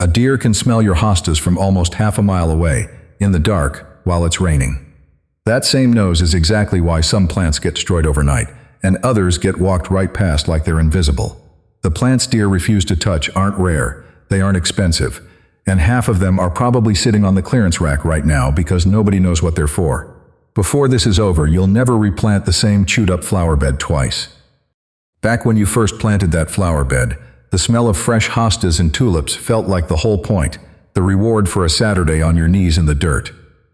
A deer can smell your hostas from almost half a mile away, in the dark, while it's raining. That same nose is exactly why some plants get destroyed overnight, and others get walked right past like they're invisible. The plants deer refuse to touch aren't rare, they aren't expensive, and half of them are probably sitting on the clearance rack right now because nobody knows what they're for. Before this is over, you'll never replant the same chewed-up flower bed twice. Back when you first planted that flower bed, the smell of fresh hostas and tulips felt like the whole point, the reward for a Saturday on your knees in the dirt.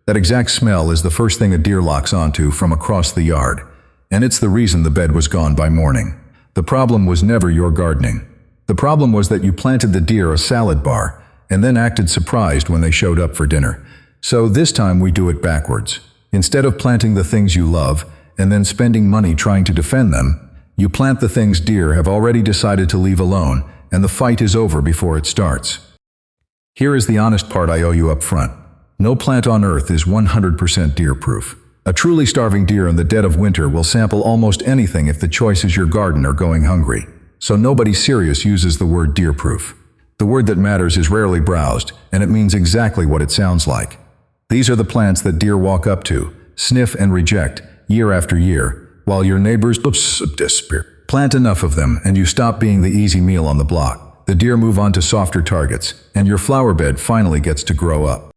That exact smell is the first thing a deer locks onto from across the yard, and it's the reason the bed was gone by morning. The problem was never your gardening. The problem was that you planted the deer a salad bar, and then acted surprised when they showed up for dinner. So this time we do it backwards. Instead of planting the things you love, and then spending money trying to defend them, you plant the things deer have already decided to leave alone, and the fight is over before it starts. Here is the honest part I owe you up front. No plant on earth is 100% deer-proof. A truly starving deer in the dead of winter will sample almost anything if the choice is your garden or going hungry. So nobody serious uses the word deer-proof. The word that matters is rarely browsed, and it means exactly what it sounds like. These are the plants that deer walk up to, sniff and reject, year after year, while your neighbors plant enough of them and you stop being the easy meal on the block. The deer move on to softer targets, and your flower bed finally gets to grow up.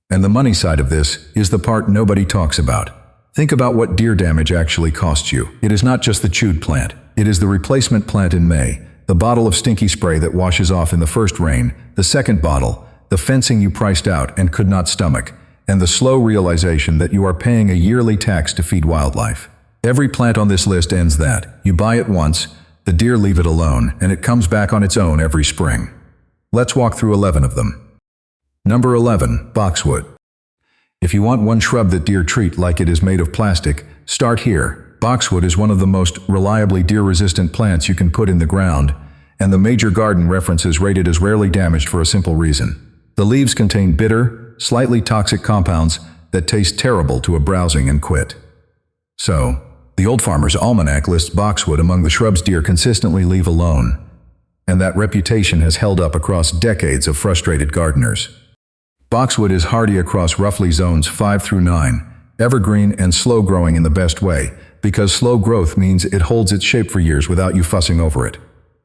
And the money side of this is the part nobody talks about. Think about what deer damage actually costs you. It is not just the chewed plant. It is the replacement plant in May, the bottle of stinky spray that washes off in the first rain, the second bottle, the fencing you priced out and could not stomach, and the slow realization that you are paying a yearly tax to feed wildlife. Every plant on this list ends that. You buy it once, the deer leave it alone, and it comes back on its own every spring. Let's walk through 11 of them. Number 11, boxwood. If you want one shrub that deer treat like it is made of plastic, start here. Boxwood is one of the most reliably deer-resistant plants you can put in the ground, and the major garden references rate it as rarely damaged for a simple reason. The leaves contain bitter, slightly toxic compounds that taste terrible to a browsing and quit. So, the Old Farmer's Almanac lists boxwood among the shrubs deer consistently leave alone, and that reputation has held up across decades of frustrated gardeners. Boxwood is hardy across roughly zones 5 through 9, evergreen and slow growing in the best way, because slow growth means it holds its shape for years without you fussing over it.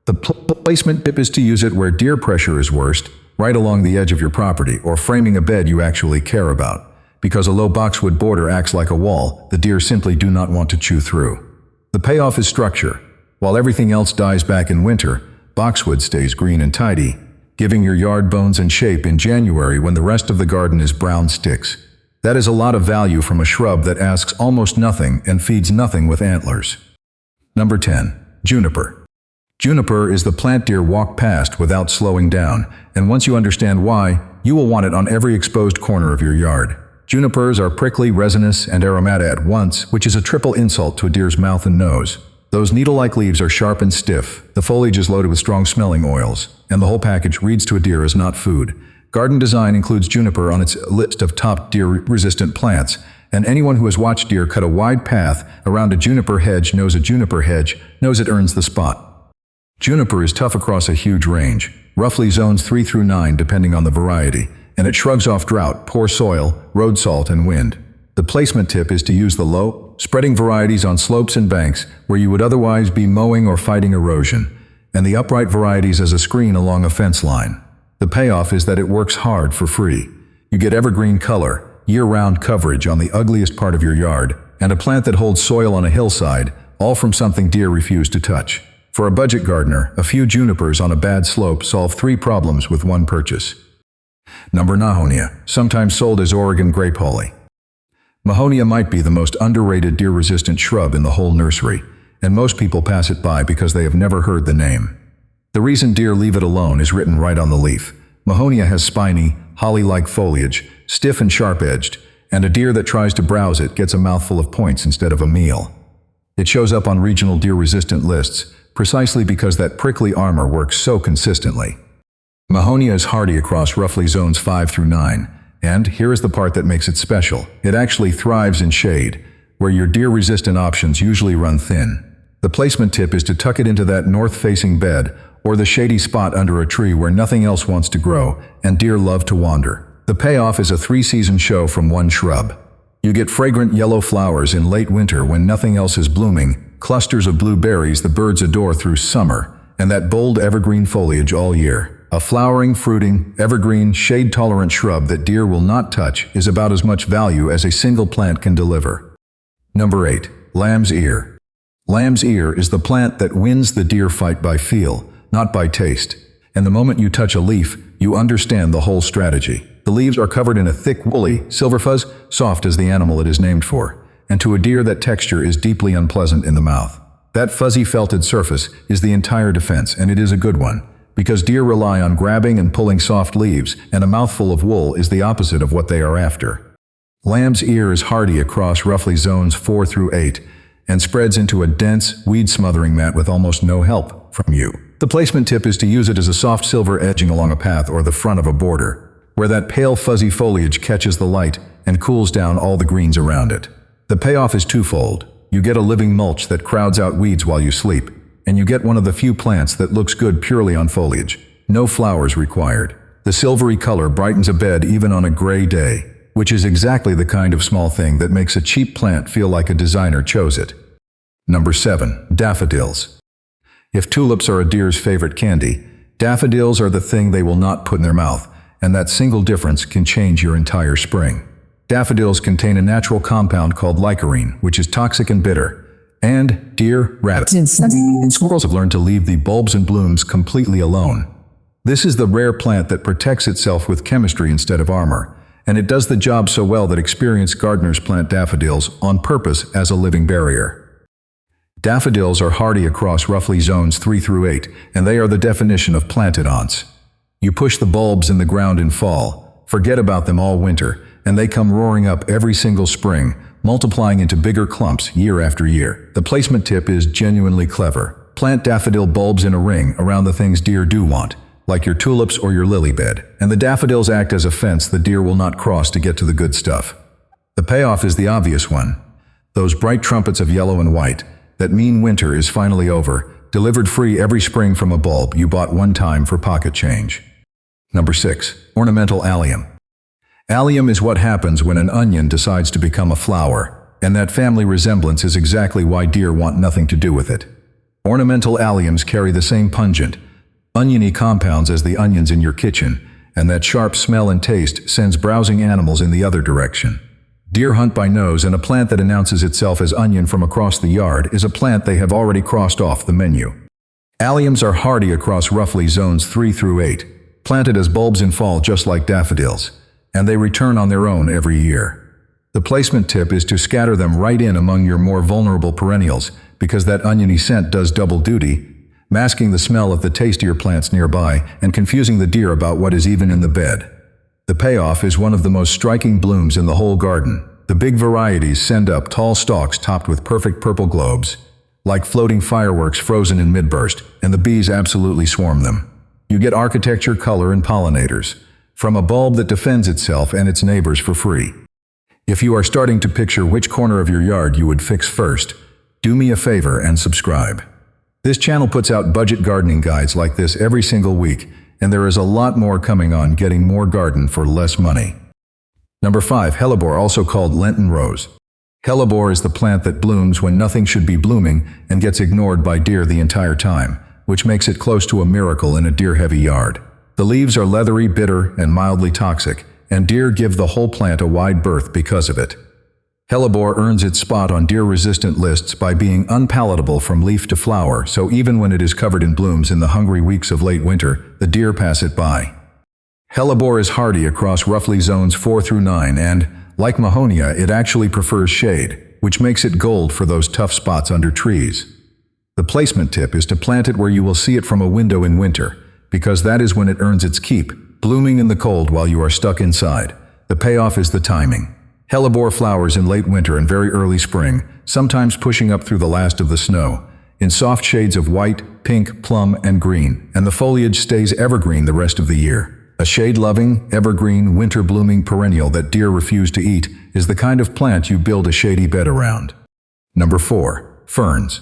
The placement tip is to use it where deer pressure is worst, right along the edge of your property, or framing a bed you actually care about. Because a low boxwood border acts like a wall, the deer simply do not want to chew through. The payoff is structure. While everything else dies back in winter, boxwood stays green and tidy, giving your yard bones and shape in January when the rest of the garden is brown sticks. That is a lot of value from a shrub that asks almost nothing and feeds nothing with antlers. Number 10, juniper. Juniper is the plant deer walk past without slowing down, and once you understand why, you will want it on every exposed corner of your yard. Junipers are prickly, resinous, and aromatic at once, which is a triple insult to a deer's mouth and nose. Those needle-like leaves are sharp and stiff, the foliage is loaded with strong-smelling oils, and the whole package reads to a deer as not food. Garden design includes juniper on its list of top deer-resistant plants, and anyone who has watched deer cut a wide path around a juniper hedge knows it earns the spot. Juniper is tough across a huge range, roughly zones 3 through 9 depending on the variety, and it shrugs off drought, poor soil, road salt, and wind. The placement tip is to use the low, spreading varieties on slopes and banks where you would otherwise be mowing or fighting erosion, and the upright varieties as a screen along a fence line. The payoff is that it works hard for free. You get evergreen color, year-round coverage on the ugliest part of your yard, and a plant that holds soil on a hillside, all from something deer refuse to touch. For a budget gardener, a few junipers on a bad slope solve 3 problems with one purchase. Number 9, Mahonia, sometimes sold as Oregon grape holly. Mahonia might be the most underrated deer-resistant shrub in the whole nursery, and most people pass it by because they have never heard the name. The reason deer leave it alone is written right on the leaf. Mahonia has spiny, holly-like foliage, stiff and sharp-edged, and a deer that tries to browse it gets a mouthful of points instead of a meal. It shows up on regional deer-resistant lists, precisely because that prickly armor works so consistently. Mahonia is hardy across roughly zones 5 through 9, and here is the part that makes it special. It actually thrives in shade, where your deer-resistant options usually run thin. The placement tip is to tuck it into that north-facing bed, or the shady spot under a tree where nothing else wants to grow, and deer love to wander. The payoff is a 3-season show from one shrub. You get fragrant yellow flowers in late winter when nothing else is blooming, clusters of blue berries the birds adore through summer, and that bold evergreen foliage all year. A flowering, fruiting, evergreen, shade-tolerant shrub that deer will not touch is about as much value as a single plant can deliver. Number 8. Lamb's ear. Lamb's ear is the plant that wins the deer fight by feel, not by taste. And the moment you touch a leaf, you understand the whole strategy. The leaves are covered in a thick, woolly, silver fuzz, soft as the animal it is named for, and to a deer that texture is deeply unpleasant in the mouth. That fuzzy felted surface is the entire defense, and it is a good one, because deer rely on grabbing and pulling soft leaves, and a mouthful of wool is the opposite of what they are after. Lamb's ear is hardy across roughly zones 4 through 8, and spreads into a dense, weed-smothering mat with almost no help from you. The placement tip is to use it as a soft silver edging along a path or the front of a border, where that pale fuzzy foliage catches the light and cools down all the greens around it. The payoff is twofold. You get a living mulch that crowds out weeds while you sleep, and you get one of the few plants that looks good purely on foliage. No flowers required. The silvery color brightens a bed even on a gray day, which is exactly the kind of small thing that makes a cheap plant feel like a designer chose it. Number 7. Daffodils. If tulips are a deer's favorite candy, daffodils are the thing they will not put in their mouth, and that single difference can change your entire spring. Daffodils contain a natural compound called licorine, which is toxic and bitter, and deer, rabbits, and squirrels have learned to leave the bulbs and blooms completely alone. This is the rare plant that protects itself with chemistry instead of armor, and it does the job so well that experienced gardeners plant daffodils on purpose as a living barrier. Daffodils are hardy across roughly zones 3 through 8, and they are the definition of planted aunts. You push the bulbs in the ground in fall, forget about them all winter, and they come roaring up every single spring, multiplying into bigger clumps year after year. The placement tip is genuinely clever. Plant daffodil bulbs in a ring around the things deer do want, like your tulips or your lily bed, and the daffodils act as a fence the deer will not cross to get to the good stuff. The payoff is the obvious one. Those bright trumpets of yellow and white, that mean winter is finally over, delivered free every spring from a bulb you bought one time for pocket change. Number 6. Ornamental allium. Allium is what happens when an onion decides to become a flower, and that family resemblance is exactly why deer want nothing to do with it. Ornamental alliums carry the same pungent, oniony compounds as the onions in your kitchen, and that sharp smell and taste sends browsing animals in the other direction. Deer hunt by nose, and a plant that announces itself as onion from across the yard is a plant they have already crossed off the menu. Alliums are hardy across roughly zones 3 through 8, planted as bulbs in fall just like daffodils, and they return on their own every year. The placement tip is to scatter them right in among your more vulnerable perennials, because that oniony scent does double duty, masking the smell of the tastier plants nearby and confusing the deer about what is even in the bed. The payoff is one of the most striking blooms in the whole garden. The big varieties send up tall stalks topped with perfect purple globes, like floating fireworks frozen in midburst, and the bees absolutely swarm them. You get architecture, color, and pollinators from a bulb that defends itself and its neighbors for free. If you are starting to picture which corner of your yard you would fix first, do me a favor and subscribe. This channel puts out budget gardening guides like this every single week, and there is a lot more coming on getting more garden for less money. Number 5. Hellebore, also called Lenten rose. Hellebore is the plant that blooms when nothing should be blooming and gets ignored by deer the entire time, which makes it close to a miracle in a deer-heavy yard. The leaves are leathery, bitter, and mildly toxic, and deer give the whole plant a wide berth because of it. Hellebore earns its spot on deer-resistant lists by being unpalatable from leaf to flower, so even when it is covered in blooms in the hungry weeks of late winter, the deer pass it by. Hellebore is hardy across roughly zones 4 through 9 and, like Mahonia, it actually prefers shade, which makes it gold for those tough spots under trees. The placement tip is to plant it where you will see it from a window in winter, because that is when it earns its keep, blooming in the cold while you are stuck inside. The payoff is the timing. Hellebore flowers in late winter and very early spring, sometimes pushing up through the last of the snow, in soft shades of white, pink, plum, and green, and the foliage stays evergreen the rest of the year. A shade-loving, evergreen, winter-blooming perennial that deer refuse to eat is the kind of plant you build a shady bed around. Number 4. Ferns.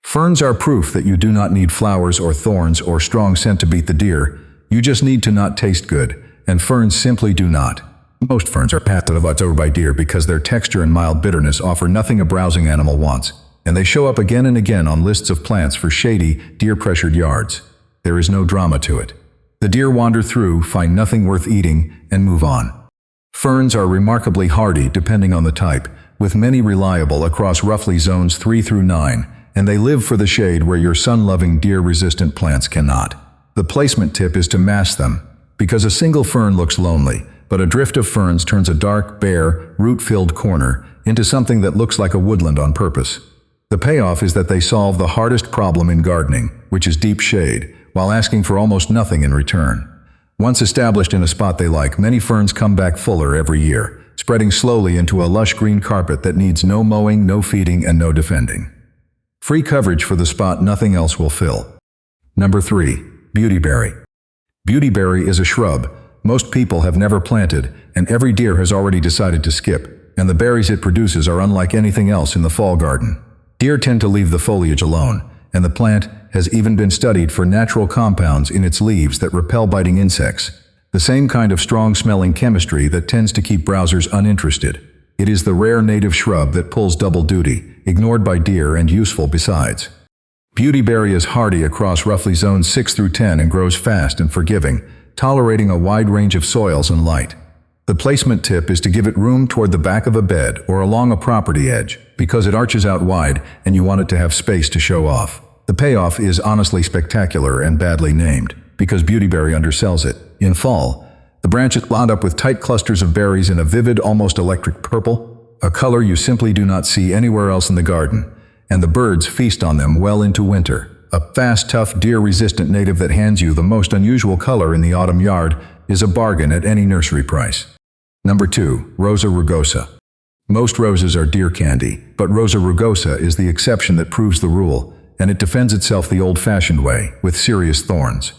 Ferns are proof that you do not need flowers or thorns or strong scent to beat the deer. You just need to not taste good, and ferns simply do not. Most ferns are passed over by deer because their texture and mild bitterness offer nothing a browsing animal wants, and they show up again and again on lists of plants for shady, deer-pressured yards. There is no drama to it. The deer wander through, find nothing worth eating, and move on. Ferns are remarkably hardy depending on the type, with many reliable across roughly zones 3 through 9, and they live for the shade where your sun-loving deer-resistant plants cannot. The placement tip is to mass them, because a single fern looks lonely, but a drift of ferns turns a dark, bare, root-filled corner into something that looks like a woodland on purpose. The payoff is that they solve the hardest problem in gardening, which is deep shade, while asking for almost nothing in return. Once established in a spot they like, many ferns come back fuller every year, spreading slowly into a lush green carpet that needs no mowing, no feeding, and no defending. Free coverage for the spot nothing else will fill. Number 3. Beautyberry. Beautyberry is a shrub most people have never planted, and every deer has already decided to skip, and the berries it produces are unlike anything else in the fall garden. Deer tend to leave the foliage alone, and the plant has even been studied for natural compounds in its leaves that repel biting insects, the same kind of strong-smelling chemistry that tends to keep browsers uninterested. It is the rare native shrub that pulls double duty, ignored by deer and useful besides. Beautyberry is hardy across roughly zones 6 through 10 and grows fast and forgiving, tolerating a wide range of soils and light. The placement tip is to give it room toward the back of a bed or along a property edge, because it arches out wide and you want it to have space to show off. The payoff is honestly spectacular and badly named, because beautyberry undersells it. In fall, the branches lined up with tight clusters of berries in a vivid, almost electric purple, a color you simply do not see anywhere else in the garden, and the birds feast on them well into winter. A fast, tough, deer-resistant native that hands you the most unusual color in the autumn yard is a bargain at any nursery price. Number 2. Rosa rugosa. Most roses are deer candy, but Rosa rugosa is the exception that proves the rule, and it defends itself the old-fashioned way, with serious thorns.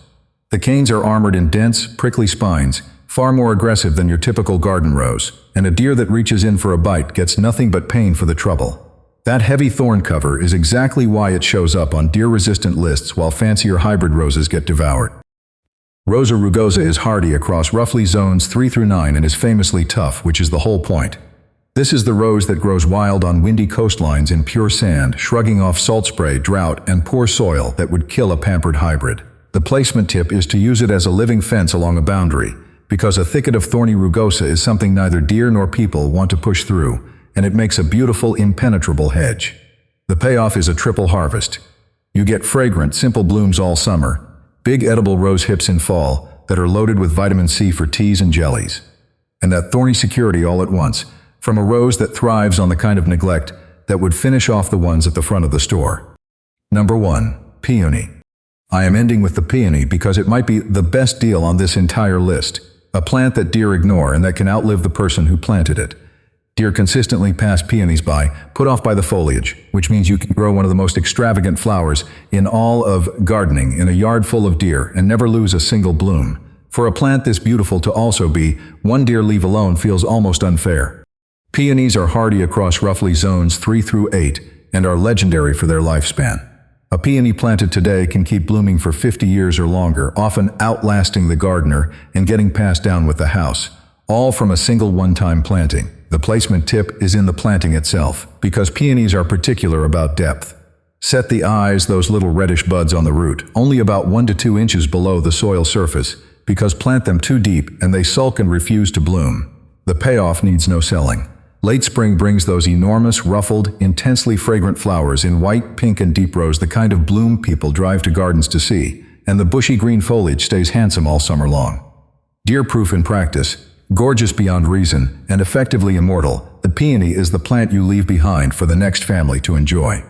The canes are armored in dense, prickly spines, far more aggressive than your typical garden rose, and a deer that reaches in for a bite gets nothing but pain for the trouble. That heavy thorn cover is exactly why it shows up on deer-resistant lists while fancier hybrid roses get devoured. Rosa rugosa is hardy across roughly zones 3 through 9 and is famously tough, which is the whole point. This is the rose that grows wild on windy coastlines in pure sand, shrugging off salt spray, drought, and poor soil that would kill a pampered hybrid. The placement tip is to use it as a living fence along a boundary, because a thicket of thorny rugosa is something neither deer nor people want to push through, and it makes a beautiful, impenetrable hedge. The payoff is a triple harvest. You get fragrant, simple blooms all summer, big edible rose hips in fall that are loaded with vitamin C for teas and jellies, and that thorny security all at once, from a rose that thrives on the kind of neglect that would finish off the ones at the front of the store. Number 1. Peony. I am ending with the peony because it might be the best deal on this entire list, a plant that deer ignore and that can outlive the person who planted it. Deer consistently pass peonies by, put off by the foliage, which means you can grow one of the most extravagant flowers in all of gardening in a yard full of deer and never lose a single bloom. For a plant this beautiful to also be one deer leave alone feels almost unfair. Peonies are hardy across roughly zones 3 through 8 and are legendary for their lifespan. A peony planted today can keep blooming for 50 years or longer, often outlasting the gardener and getting passed down with the house, all from a single one-time planting. The placement tip is in the planting itself, because peonies are particular about depth. Set the eyes, those little reddish buds on the root, only about 1 to 2 inches below the soil surface, because plant them too deep and they sulk and refuse to bloom. The payoff needs no selling. Late spring brings those enormous, ruffled, intensely fragrant flowers in white, pink, and deep rose, the kind of bloom people drive to gardens to see, and the bushy green foliage stays handsome all summer long. Deer-proof in practice, gorgeous beyond reason, and effectively immortal, the peony is the plant you leave behind for the next family to enjoy.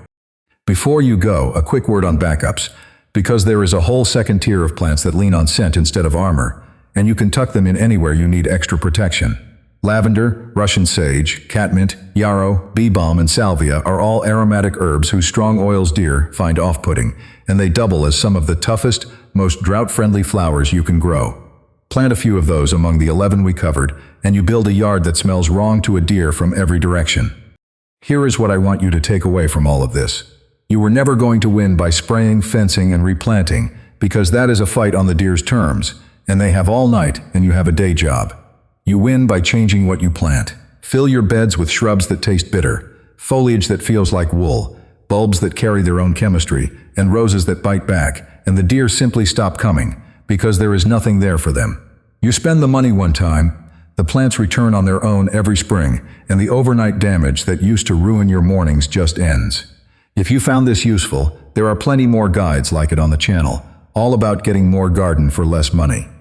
Before you go, a quick word on backups, because there is a whole second tier of plants that lean on scent instead of armor, and you can tuck them in anywhere you need extra protection. Lavender, Russian sage, catmint, yarrow, bee balm, and salvia are all aromatic herbs whose strong oils deer find off-putting, and they double as some of the toughest, most drought-friendly flowers you can grow. Plant a few of those among the 11 we covered, and you build a yard that smells wrong to a deer from every direction. Here is what I want you to take away from all of this. You were never going to win by spraying, fencing, and replanting, because that is a fight on the deer's terms, and they have all night and you have a day job. You win by changing what you plant. Fill your beds with shrubs that taste bitter, foliage that feels like wool, bulbs that carry their own chemistry, and roses that bite back, and the deer simply stop coming, because there is nothing there for them. You spend the money one time, the plants return on their own every spring, and the overnight damage that used to ruin your mornings just ends. If you found this useful, there are plenty more guides like it on the channel, all about getting more garden for less money.